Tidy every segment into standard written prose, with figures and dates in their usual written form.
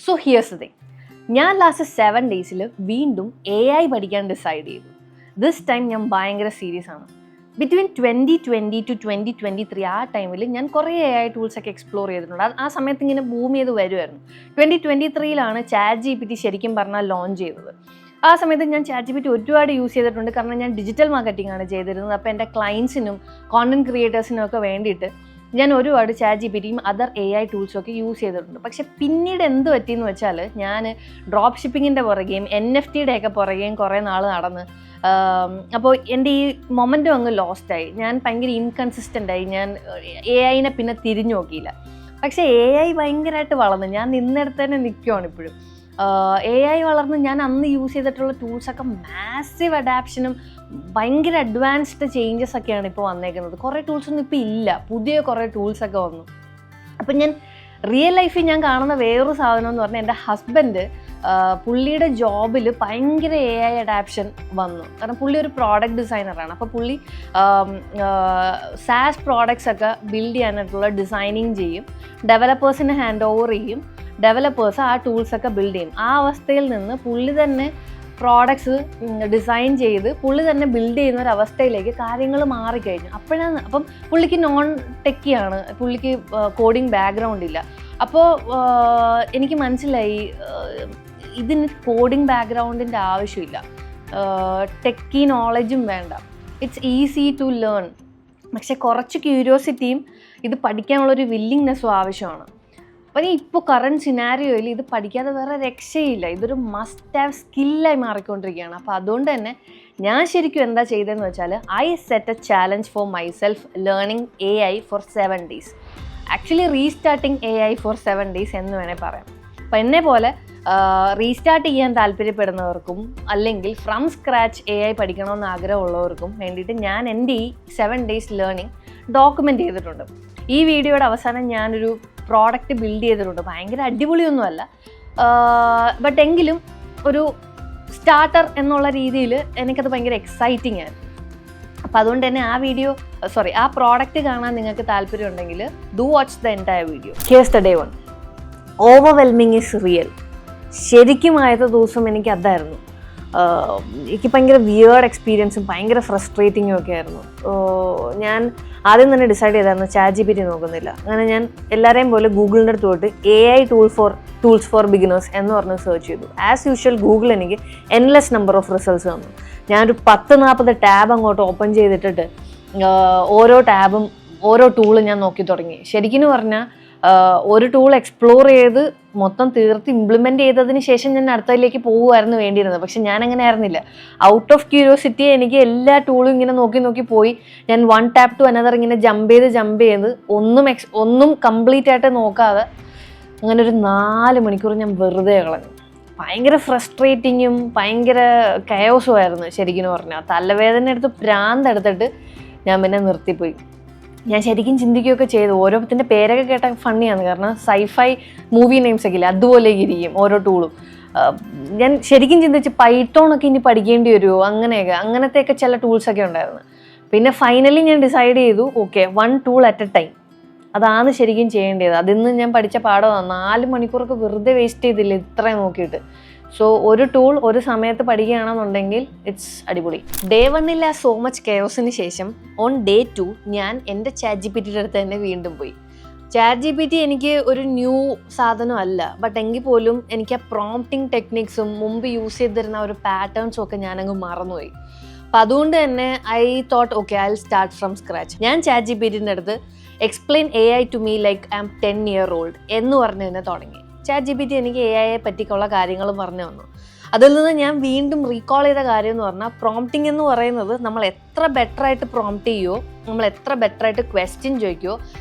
So here's the thing, ഞാൻ last 7 ഡേയ്സിൽ വീണ്ടും AI പഠിക്കാൻ ഡിസൈഡ് ചെയ്തു. ദിസ് ടൈം ഞാൻ ഭയങ്കര സീരിയസ് ആണ്. ബിറ്റ്വീൻ 2020 to 2023 ആ ടൈമിൽ ഞാൻ കുറേ AI ടൂൾസൊക്കെ എക്സ്പ്ലോർ ചെയ്തിട്ടുണ്ട്. ആ സമയത്ത് ഇങ്ങനെ ബൂം ചെയ്ത് വരുമായിരുന്നു. 2023 ChatGPT ശരിക്കും പറഞ്ഞാൽ ലോഞ്ച് ചെയ്തത്. ആ സമയത്ത് ഞാൻ ChatGPT ഒരുപാട് യൂസ് ചെയ്തിട്ടുണ്ട്. കാരണം ഞാൻ ഡിജിറ്റൽ മാർക്കറ്റിംഗ് ആണ് ചെയ്തിരുന്നത്. അപ്പോൾ എൻ്റെ ക്ലയൻസിനും കോണ്ടന്റ് ക്രിയേറ്റേഴ്സിനും ഒക്കെ വേണ്ടിയിട്ട് ഞാൻ ഒരുപാട് ChatGPTയും അതർ AI ടൂൾസും ഒക്കെ യൂസ് ചെയ്തിട്ടുണ്ട്. പക്ഷെ പിന്നീട് എന്ത് പറ്റിയെന്ന് വെച്ചാൽ, ഞാൻ ഡ്രോപ്പ് ഷിപ്പിങ്ങിൻ്റെ പുറകെയും NFT-യുടെയൊക്കെ പുറകെയും കുറേ നാൾ നടന്ന് അപ്പോൾ എൻ്റെ ഈ മൊമെൻറ്റും അങ്ങ് ലോസ്റ്റായി. ഞാൻ ഭയങ്കര ഇൻകൺസിസ്റ്റൻ്റായി. ഞാൻ AI-നെ പിന്നെ തിരിഞ്ഞു നോക്കിയില്ല. പക്ഷേ AI ഭയങ്കരമായിട്ട് വളർന്നു. ഞാൻ നിന്നിടത്ത് തന്നെ നിൽക്കുവാണ് ഇപ്പോഴും. AI വളർന്ന് ഞാൻ അന്ന് യൂസ് ചെയ്തിട്ടുള്ള ടൂൾസൊക്കെ മാസീവ് അഡാപ്ഷനും ഭയങ്കര അഡ്വാൻസ്ഡ് ചേഞ്ചസ് ഒക്കെയാണ് ഇപ്പോൾ വന്നേക്കുന്നത്. കുറേ ടൂൾസൊന്നും ഇപ്പോൾ ഇല്ല, പുതിയ കുറേ ടൂൾസൊക്കെ വന്നു. അപ്പം ഞാൻ റിയൽ ലൈഫിൽ ഞാൻ കാണുന്ന വേറൊരു സാധനം എന്ന് പറഞ്ഞാൽ, എൻ്റെ ഹസ്ബൻഡ് പുള്ളിയുടെ ജോബിൽ ഭയങ്കര AI അഡാപ്ഷൻ വന്നു. കാരണം പുള്ളി ഒരു പ്രോഡക്റ്റ് ഡിസൈനറാണ്. അപ്പോൾ പുള്ളി SaaS പ്രോഡക്ട്സ് ഒക്കെ ബിൽഡ് ചെയ്യാനായിട്ടുള്ള ഡിസൈനിങ് ചെയ്യും, ഡെവലപ്പേഴ്സിന് ഹാൻഡ് ഓവർ ചെയ്യും, ഡെവലപ്പേഴ്സ് ആ ടൂൾസൊക്കെ ബിൽഡ് ചെയ്യും. ആ അവസ്ഥയിൽ നിന്ന് പുള്ളി തന്നെ പ്രോഡക്ട്സ് ഡിസൈൻ ചെയ്ത് പുള്ളി തന്നെ ബിൽഡ് ചെയ്യുന്ന ഒരു അവസ്ഥയിലേക്ക് കാര്യങ്ങൾ മാറിക്കഴിഞ്ഞു. അപ്പം പുള്ളിക്ക് നോൺ ടെക്കിയാണ്, പുള്ളിക്ക് കോഡിങ് ബാക്ക്ഗ്രൗണ്ട് ഇല്ല. അപ്പോൾ എനിക്ക് മനസ്സിലായി ഇതിന് കോഡിങ് ബാക്ക്ഗ്രൗണ്ടിൻ്റെ ആവശ്യമില്ല, ടെക്കി നോളജും വേണ്ട, ഇറ്റ്സ് ഈസി ടു ലേൺ. പക്ഷെ കുറച്ച് ക്യൂരിയോസിറ്റിയും ഇത് പഠിക്കാനുള്ളൊരു വില്ലിങ്നെസ്സും ആവശ്യമാണ്. അപ്പം ഇപ്പോൾ കറണ്ട് സിനാരിയോയിൽ ഇത് പഠിക്കാതെ വേറെ രക്ഷയില്ല. ഇതൊരു മസ്റ്റ് ഹാവ് സ്കില്ലായി മാറിക്കൊണ്ടിരിക്കുകയാണ്. അപ്പോൾ അതുകൊണ്ട് തന്നെ ഞാൻ ശരിക്കും എന്താ ചെയ്തതെന്ന് വെച്ചാൽ, I set a challenge for myself learning AI for 7 days. Actually restarting AI for 7 days എന്ന് വേണേൽ പറയാം. അപ്പം എന്നെ പോലെ റീസ്റ്റാർട്ട് ചെയ്യാൻ താല്പര്യപ്പെടുന്നവർക്കും അല്ലെങ്കിൽ ഫ്രം സ്ക്രാച്ച് AI പഠിക്കണമെന്ന് ആഗ്രഹമുള്ളവർക്കും വേണ്ടിയിട്ട് ഞാൻ എൻ്റെ ഈ 7 days ലേണിംഗ് ഡോക്യുമെൻ്റ് ചെയ്തിട്ടുണ്ട്. ഈ വീഡിയോയുടെ അവസാനം ഞാനൊരു പ്രോഡക്റ്റ് ബിൽഡ് ചെയ്തിട്ടുണ്ട്. ഭയങ്കര അടിപൊളിയൊന്നുമല്ല, ബട്ട് എങ്കിലും ഒരു സ്റ്റാർട്ടർ എന്നുള്ള രീതിയിൽ എനിക്കത് ഭയങ്കര എക്സൈറ്റിംഗ് ആയിരുന്നു. അപ്പോൾ അതുകൊണ്ട് തന്നെ ആ പ്രോഡക്റ്റ് കാണാൻ നിങ്ങൾക്ക് താല്പര്യം ഉണ്ടെങ്കിൽ do watch the entire video. Here's the day 1. Overwhelming is real. ശരിക്കും ആദ്യത്തെ ദിവസം എനിക്ക് അതായിരുന്നു. എനിക്ക് ഭയങ്കര വിയേർഡ് എക്സ്പീരിയൻസും ഭയങ്കര ഫ്രസ്ട്രേറ്റിങ്ങും ഒക്കെ ആയിരുന്നു. ഞാൻ ആദ്യം തന്നെ ഡിസൈഡ് ചെയ്തായിരുന്നു ChatGPT നോക്കുന്നില്ല. അങ്ങനെ ഞാൻ എല്ലാവരെയും പോലെ ഗൂഗിളിൻ്റെ അടുത്ത് പോയിട്ട് AI ടൂൾസ് ഫോർ ബിഗിനേഴ്സ് എന്ന് പറഞ്ഞ് സെർച്ച് ചെയ്തു. ആസ് യൂഷ്വൽ ഗൂഗിൾ എനിക്ക് എൻലെസ് നമ്പർ ഓഫ് റിസൾട്ട്സ് തന്നു. ഞാനൊരു 10-40 ടാബ് അങ്ങോട്ട് ഓപ്പൺ ചെയ്തിട്ടിട്ട് ഓരോ ടാബും ഓരോ ടൂളും ഞാൻ നോക്കി തുടങ്ങി. ശരിക്കും പറഞ്ഞാൽ ഒരു ടൂൾ എക്സ്പ്ലോർ ചെയ്ത് മൊത്തം തീർത്ത് ഇംപ്ലിമെൻ്റ് ചെയ്തതിന് ശേഷം ഞാൻ അടുത്തതിലേക്ക് പോകുമായിരുന്നു വേണ്ടിയിരുന്നത്. പക്ഷെ ഞാൻ അങ്ങനെ ആയിരുന്നില്ല. ഔട്ട് ഓഫ് ക്യൂരിയോസിറ്റി എനിക്ക് എല്ലാ ടൂളും ഇങ്ങനെ നോക്കി പോയി ഞാൻ 1 ടാപ്പ് ടു അനദർ ഇങ്ങനെ ജമ്പ് ചെയ്ത് ഒന്നും കംപ്ലീറ്റ് ആയിട്ട് നോക്കാതെ അങ്ങനെ ഒരു 4 മണിക്കൂർ ഞാൻ വെറുതെ കളഞ്ഞു. ഭയങ്കര ഫ്രസ്ട്രേറ്റിങ്ങും ഭയങ്കര കയോസും ആയിരുന്നു. ശരിക്കും പറഞ്ഞാൽ തലവേദന എടുത്ത് ഭ്രാന്തെടുത്തിട്ട് ഞാൻ പിന്നെ നിർത്തിപ്പോയി. ഞാൻ ശരിക്കും ചിന്തിക്കുകയൊക്കെ ചെയ്തു. ഓരോത്തിൻ്റെ പേരൊക്കെ കേട്ടാൽ ഫണ്ണിയാണ്. കാരണം സൈഫൈ മൂവി നെയിംസ് ഒക്കെ ഇല്ലേ, അതുപോലെ ഇരിക്കും ഓരോ ടൂളും. ഞാൻ ശരിക്കും ചിന്തിച്ച് പൈത്തോണൊക്കെ ഇനി പഠിക്കേണ്ടി വരുമോ, അങ്ങനത്തെയൊക്കെ ചില ടൂൾസൊക്കെ ഉണ്ടായിരുന്നു. പിന്നെ ഫൈനലി ഞാൻ ഡിസൈഡ് ചെയ്തു, okay 1 tool at A time, അതാണ് ശരിക്കും ചെയ്യേണ്ടത്. അതിന്ന് ഞാൻ പഠിച്ച പാഠമാണ്. 4 മണിക്കൂറൊക്കെ വെറുതെ വേസ്റ്റ് ചെയ്തില്ല ഇത്രയും നോക്കിയിട്ട്. സോ ഒരു ടൂൾ ഒരു സമയത്ത് പഠിക്കുകയാണെന്നുണ്ടെങ്കിൽ ഇറ്റ്സ് അടിപൊളി. ഡേ 1 സോ മച്ച് കെയോസിന് ശേഷം ഓൺ ഡേ 2 ഞാൻ എൻ്റെ ChatGPTയുടെ അടുത്ത് തന്നെ വീണ്ടും പോയി. ChatGPT എനിക്ക് ഒരു ന്യൂ സാധനമല്ല, ബട്ട് എങ്കിൽ പോലും എനിക്ക് ആ പ്രോംപ്റ്റിംഗ് ടെക്നിക്സും മുമ്പ് യൂസ് ചെയ്തിരുന്ന ഒരു പാറ്റേൺസും ഒക്കെ ഞാനങ്ങ് മറന്നുപോയി. അപ്പം അതുകൊണ്ട് തന്നെ I thought okay I will start from scratch. ഞാൻ ChatGPTയുടെ അടുത്ത് explain AI to me like I am 10 years old എന്ന് പറഞ്ഞ് തന്നെ തുടങ്ങി. ChatGPT എനിക്ക് AI-യെ പറ്റിയുള്ള കാര്യങ്ങൾ പറഞ്ഞു തന്നു. അതിൽ നിന്ന് ഞാൻ വീണ്ടും റീകോൾ ചെയ്ത കാര്യം എന്ന് പറഞ്ഞാൽ, പ്രോംപ്റ്റിംഗ് എന്ന് പറയുന്നത് നമ്മൾ എത്ര ബെറ്ററായിട്ട് പ്രോംപ്റ്റ് ചെയ്യുമോ, നമ്മൾ എത്ര ബെറ്ററായിട്ട് ക്വസ്റ്റ്യൻ ചോദിക്കുമോ,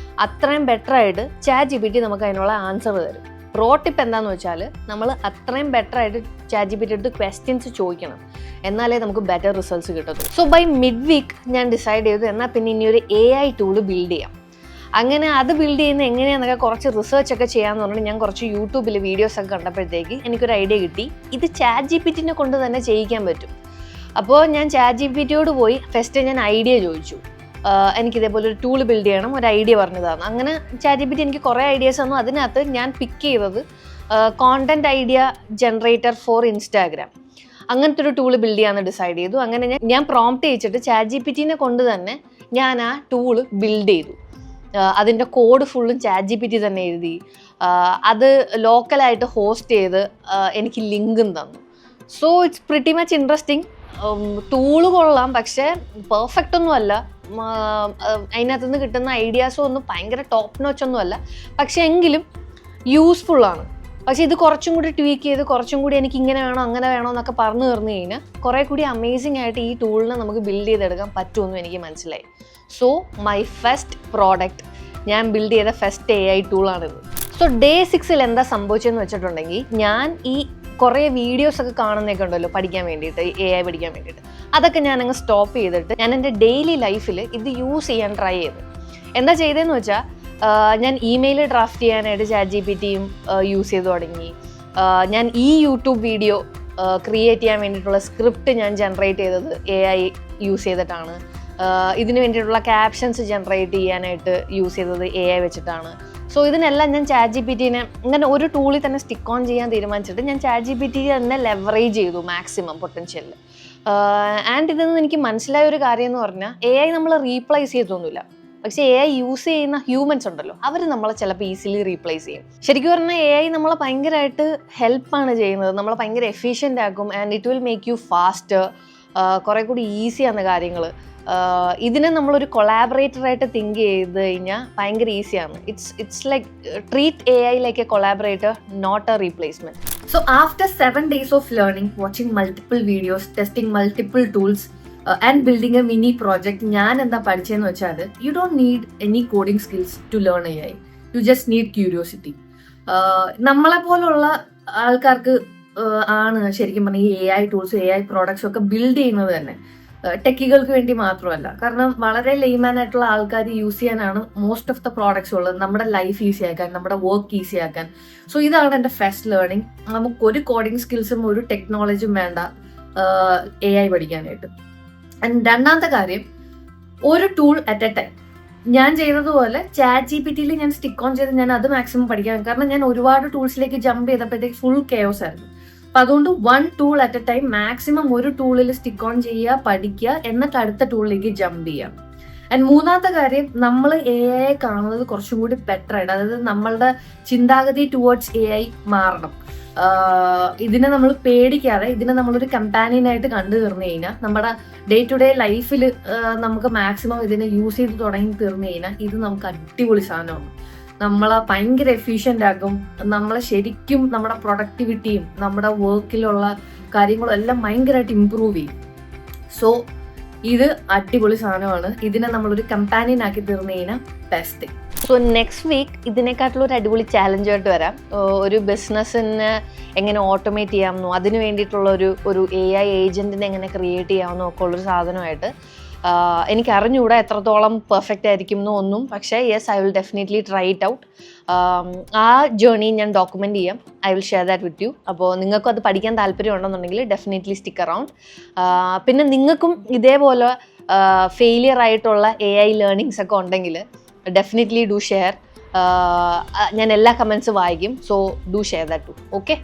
അത്രയും ബെറ്ററായിട്ട് ChatGPT നമുക്ക് അതിനുള്ള ആൻസർ തരും. പ്രോ ടിപ്പ് എന്താണെന്ന് വെച്ചാൽ, നമ്മൾ അത്രയും ബെറ്ററായിട്ട് ChatGPT എടുത്ത് ക്വസ്റ്റ്യൻസ് ചോദിക്കണം, എന്നാലേ നമുക്ക് ബെറ്റർ റിസൾട്ട്സ് കിട്ടത്തുള്ളൂ. സോ ബൈ മിഡ് വീക്ക് ഞാൻ ഡിസൈഡ് ചെയ്തു, എന്നാൽ പിന്നെ ഇനി ഒരു AI ടൂൾ ബിൽഡ് ചെയ്യാം. അങ്ങനെ അത് ബിൽഡ് ചെയ്യുന്ന എങ്ങനെയാണെന്നൊക്കെ കുറച്ച് റിസർച്ചൊക്കെ ചെയ്യാമെന്ന് പറഞ്ഞിട്ട് ഞാൻ കുറച്ച് യൂട്യൂബിൽ വീഡിയോസൊക്കെ കണ്ടപ്പോഴത്തേക്ക് എനിക്കൊരു ഐഡിയ കിട്ടി, ഇത് ChatGPTനെ കൊണ്ട് തന്നെ ചെയ്യിക്കാൻ പറ്റും. അപ്പോൾ ഞാൻ ChatGPTയോട് പോയി ഫസ്റ്റ് ഞാൻ ഐഡിയ ചോദിച്ചു. എനിക്കിതേപോലെ ഒരു ടൂൾ ബിൽഡ് ചെയ്യണം, ഒരു ഐഡിയ പറഞ്ഞതാണ്. അങ്ങനെ ChatGPT എനിക്ക് കുറേ ഐഡിയാസ് തന്നു. അതിനകത്ത് ഞാൻ പിക്ക് ചെയ്തത് content idea generator for Instagram, അങ്ങനത്തെ ഒരു ടൂൾ ബിൽഡ് ചെയ്യാമെന്ന് ഡിസൈഡ് ചെയ്തു. അങ്ങനെ ഞാൻ പ്രോംപ്റ്റ് ചെയ്യിച്ചിട്ട് ChatGPT കൊണ്ട് തന്നെ ഞാൻ ആ ടൂള് ബിൽഡ് ചെയ്തു. അതിൻ്റെ കോഡ് ഫുള്ളും ChatGPT തന്നെ എഴുതി, അത് ലോക്കലായിട്ട് ഹോസ്റ്റ് ചെയ്ത് എനിക്ക് ലിങ്കും തന്നു. So it's pretty much interesting. Tool കൊള്ളാം, പക്ഷേ പെർഫെക്റ്റ് ഒന്നും അല്ല. അതിനകത്ത് നിന്ന് കിട്ടുന്ന ഐഡിയാസും ഒന്നും ഭയങ്കര ടോപ്പ് നോച്ച് ഒന്നും അല്ല, പക്ഷെ എങ്കിലും യൂസ്ഫുള്ളാണ്. പക്ഷെ ഇത് കുറച്ചും കൂടി ട്വീക്ക് ചെയ്ത് കുറച്ചും കൂടി എനിക്ക് ഇങ്ങനെ വേണോ അങ്ങനെ വേണോ എന്നൊക്കെ പറഞ്ഞു തീർന്നു കഴിഞ്ഞാൽ കുറേ കൂടി അമേസിംഗ് ആയിട്ട് ഈ ടൂളിനെ നമുക്ക് ബിൽഡ് ചെയ്തെടുക്കാൻ പറ്റുമെന്നും എനിക്ക് മനസ്സിലായി. സോ മൈ ഫസ്റ്റ് പ്രോഡക്റ്റ്, ഞാൻ ബിൽഡ് ചെയ്ത ഫസ്റ്റ് AI ടൂളാണിത്. സോ ഡേ 6 എന്താ സംഭവിച്ചതെന്ന് വെച്ചിട്ടുണ്ടെങ്കിൽ, ഞാൻ ഈ കുറേ വീഡിയോസൊക്കെ കാണുന്നതൊക്കെ ഉണ്ടല്ലോ പഠിക്കാൻ വേണ്ടിയിട്ട്, AI പഠിക്കാൻ വേണ്ടിയിട്ട്, അതൊക്കെ ഞാനങ്ങ് സ്റ്റോപ്പ് ചെയ്തിട്ട് ഞാൻ എൻ്റെ ഡെയിലി ലൈഫിൽ ഇത് യൂസ് ചെയ്യാൻ ട്രൈ ചെയ്തു. എന്താ ചെയ്തതെന്ന് വെച്ചാൽ, ഞാൻ ഇമെയിൽ ഡ്രാഫ്റ്റ് ചെയ്യാനായിട്ട് ChatGPTയും യൂസ് ചെയ്ത് തുടങ്ങി. ഞാൻ ഈ യൂട്യൂബ് വീഡിയോ ക്രിയേറ്റ് ചെയ്യാൻ വേണ്ടിയിട്ടുള്ള സ്ക്രിപ്റ്റ് ഞാൻ ജനറേറ്റ് ചെയ്തത് AI യൂസ് ചെയ്തിട്ടാണ്. ഇതിന് വേണ്ടിയിട്ടുള്ള ക്യാപ്ഷൻസ് ജനറേറ്റ് ചെയ്യാനായിട്ട് യൂസ് ചെയ്തത് AI വെച്ചിട്ടാണ്. സോ ഇതിനെല്ലാം ഞാൻ ChatGPTനെ ഇങ്ങനെ ഒരു ടൂളിൽ തന്നെ സ്റ്റിക്ക് ഓൺ ചെയ്യാൻ തീരുമാനിച്ചിട്ട് ഞാൻ ChatGPT തന്നെ ലെവറേജ് ചെയ്തു മാക്സിമം പൊട്ടൻഷ്യലിൽ. ആൻഡ് ഇതെന്ന് എനിക്ക് മനസ്സിലായ ഒരു കാര്യം എന്ന് പറഞ്ഞാൽ, AI നമ്മൾ റീപ്ലേസ് ചെയ്തൊന്നുമില്ല, പക്ഷേ AI യൂസ് ചെയ്യുന്ന ഹ്യൂമൻസ് ഉണ്ടല്ലോ, അവർ നമ്മളെ ചിലപ്പോൾ ഈസിലി റീപ്ലേസ് ചെയ്യും. ശരിക്കും പറഞ്ഞാൽ AI നമ്മളെ ഭയങ്കരമായിട്ട് ഹെൽപ്പാണ് ചെയ്യുന്നത്, നമ്മളെ ഭയങ്കര എഫിഷ്യൻ്റ് ആക്കും. And it will make you fast, കുറേ കൂടി ഈസിയാണ് കാര്യങ്ങൾ. ഇതിനെ നമ്മളൊരു കൊളാബറേറ്ററായിട്ട് തിങ്ക് ചെയ്ത് കഴിഞ്ഞാൽ ഭയങ്കര ഈസിയാണ്. It's like treat AI like a collaborator, not a replacement. So after 7 days of learning, watching multiple videos, testing multiple tools and building a mini project, ഞാൻ എന്താ പഠിച്ചതെന്ന് വെച്ചാൽ, you don't need any coding skills to learn AI. You just need curiosity. നമ്മളെ പോലുള്ള ആൾക്കാർക്ക് ആണ് ശരിക്കും പറഞ്ഞാൽ ഈ AI ടൂൾസ്, AI പ്രോഡക്ട്സും ഒക്കെ ബിൽഡ് ചെയ്യുന്നത് തന്നെ. ടെക്കികൾക്ക് വേണ്ടി മാത്രമല്ല, കാരണം വളരെ ലെയ്മാൻ ആയിട്ടുള്ള ആൾക്കാർ യൂസ് ചെയ്യാനാണ് മോസ്റ്റ് ഓഫ് ദ പ്രോഡക്ട്സ് ഉള്ളത്, നമ്മുടെ ലൈഫ് ഈസി ആക്കാൻ, നമ്മുടെ വർക്ക് ഈസി ആക്കാൻ. സോ ഇതാണ് എൻ്റെ ഫസ്റ്റ് ലേണിംഗ്. നമുക്കൊരു കോഡിങ് സ്കിൽസും ഒരു ടെക്നോളജിയും വേണ്ട AI പഠിക്കാനായിട്ട്. ആൻഡ് രണ്ടാമത്തെ കാര്യം, ഒരു ടൂൾ അറ്റ് എ ടൈം. ഞാൻ ചെയ്തതുപോലെ ChatGPTയിൽ ഞാൻ സ്റ്റിക്ക് ഓൺ ചെയ്ത് ഞാൻ അത് മാക്സിമം പഠിക്കാൻ, കാരണം ഞാൻ ഒരുപാട് ടൂൾസിലേക്ക് ജമ്പ് ചെയ്തപ്പോഴത്തേക്ക് ഫുൾ കെയോസ് ആയിരുന്നു. അപ്പം അതുകൊണ്ട് 1 tool at A time, maximum ഒരു ടൂളിൽ സ്റ്റിക്ക് ഓൺ ചെയ്യുക, പഠിക്കുക, എന്നിട്ട് അടുത്ത ടൂളിലേക്ക് ജമ്പ് ചെയ്യാം. ആൻഡ് മൂന്നാമത്തെ കാര്യം, നമ്മൾ AI കാണുന്നത് കുറച്ചും കൂടി ബെറ്റർ ആയിട്ട്, അതായത് നമ്മളുടെ ചിന്താഗതി ടുവേർഡ്സ് AI മാറണം. ഇതിനെ നമ്മൾ പേടിക്കാതെ, ഇതിനെ നമ്മളൊരു കമ്പാനിയനായിട്ട് കണ്ടു തീർന്നു കഴിഞ്ഞാൽ, നമ്മുടെ ഡേ ടു ഡേ ലൈഫിൽ നമുക്ക് മാക്സിമം ഇതിനെ യൂസ് ചെയ്ത് തുടങ്ങി തീർന്നു കഴിഞ്ഞാൽ ഇത് നമുക്ക് അടിപൊളി സാധനമാണ്. നമ്മളെ ഭയങ്കര എഫിഷ്യൻ്റ് ആക്കും, നമ്മളെ ശരിക്കും നമ്മുടെ പ്രൊഡക്ടിവിറ്റിയും നമ്മുടെ വർക്കിലുള്ള കാര്യങ്ങളും എല്ലാം ഭയങ്കരമായിട്ട് ഇമ്പ്രൂവ് ചെയ്യും. സോ ഇത് അടിപൊളി സാധനമാണ്. ഇതിനെ നമ്മളൊരു കമ്പാനിയൻ ആക്കി തീർന്നു കഴിഞ്ഞാൽ ബെസ്റ്റ്. സോ നെക്സ്റ്റ് വീക്ക് ഇതിനെക്കാട്ടുള്ള ഒരു അടിപൊളി ചാലഞ്ചായിട്ട് വരാം. ഒരു ബിസിനസ്സിനെ എങ്ങനെ ഓട്ടോമേറ്റ് ചെയ്യാമെന്നോ, അതിന് വേണ്ടിയിട്ടുള്ള ഒരു AI ഏജൻറ്റിനെ എങ്ങനെ ക്രിയേറ്റ് ചെയ്യാമെന്നോ ഒക്കെ ഉള്ളൊരു സാധനമായിട്ട്. എനിക്ക് അറിഞ്ഞുകൂടാ എത്രത്തോളം പെർഫെക്റ്റ് ആയിരിക്കും എന്നോ ഒന്നും, പക്ഷേ yes, I will definitely try it out. ആ ജേർണി ഞാൻ ഡോക്യുമെൻ്റ് ചെയ്യാം. I will share that with you. അപ്പോൾ നിങ്ങൾക്കും അത് പഠിക്കാൻ താല്പര്യം ഉണ്ടെന്നുണ്ടെങ്കിൽ ഡെഫിനറ്റ്ലി സ്റ്റിക്ക് അറൗണ്ട്. പിന്നെ നിങ്ങൾക്കും ഇതേപോലെ ഫെയിലിയർ ആയിട്ടുള്ള AI ലേണിങ്സ് ഒക്കെ ഉണ്ടെങ്കിൽ ഡെഫിനറ്റ്ലി ഡു ഷെയർ. ഞാൻ എല്ലാ കമൻസ് വായിക്കും. So do share that too. Okay.